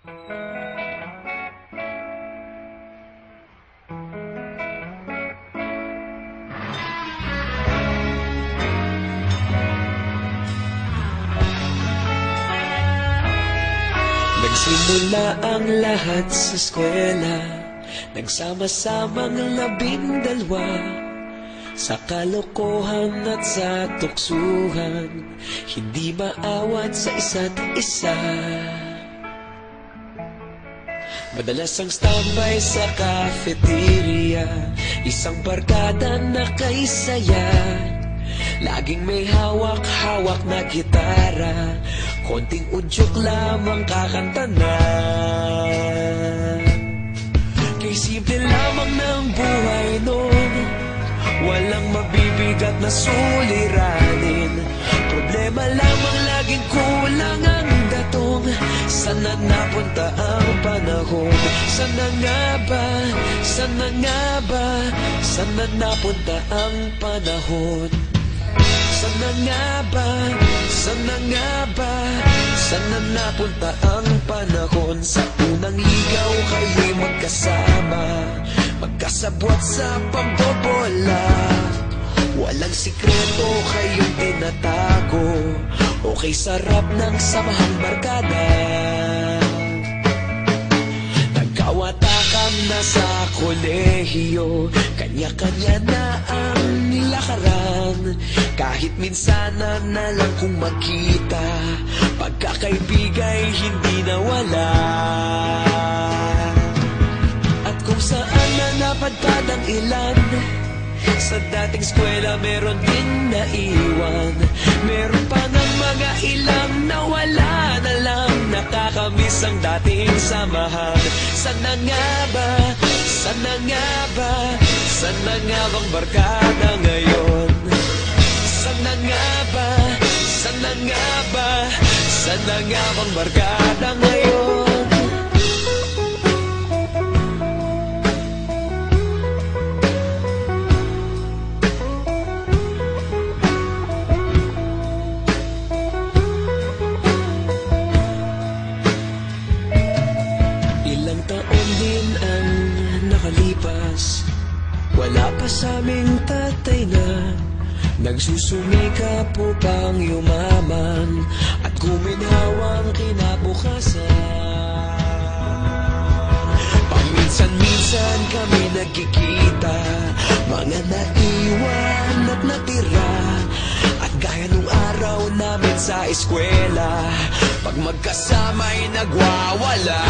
Nagsimula ang lahat sa eskwela, nagsama-samang 12 sa kalokohan at sa tuksuhan, hindi maawat sa isa't isa. Madalas ang standby sa cafeteria, isang barkada na kay saya. Laging may hawak-hawak na gitara, konting udyok lamang kakanta na. Kay simple lamang ng buhay noon, walang mabibigat na suliranin. Problema lamang laging kulang ang datong. Sana napunta ang panahon? Sana nga ba? Sana nga ba? Sana napunta ang panahon? Sana nga ba? Sana nga ba? Sana napunta ang panahon? Sa unang ligaw kayo'y magkasama, magkasabwat sa pambobola. Walang sikreto kayong tinatago, okay sarap ng samahang barkada. Nagkawatakan na sa kolehiyo, kanya-kanya na ang nilakaran. Kahit minsan na lang kung magkita, pagkakaibigay hindi nawala. At kung saan na napadpad ang ilan, sa dating eskwela meron din naiwan. Meron pa ng mga ilang nawala na lang, nakakamiss ang dating samahan. Sana nga ba? Sana nga ba? Sana nga bang barkada ngayon? Sana nga ba? Sana nga ba? Sana nga bang barkada ngayon? Ilang taon din ang nakalipas, wala pa sa aming tatay na nagsusumikap upang yumaman at guminhawang kinabukasan. Paminsan-minsan kami nagkikita, mga naiwan at natira. At gaya nung araw namin sa eskwela, pag magkasama'y nagwawala.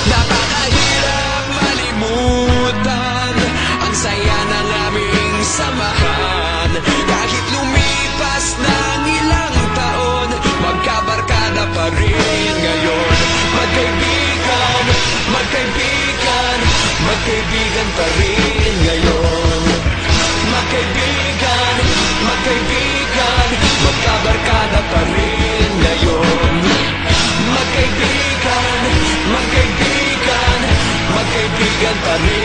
Napakahirap malimutan ang saya ng aming samahan. Kahit lumipas ng ilang taon, magkabarkada pa rin ngayon. Magkaibigan, magkaibigan, magkaibigan pa rin ngayon. Magkaibigan, magkaibigan, magkabarkada pa rin ngayon. Magkaibigan, magkaibigan, magkaibigan pa rin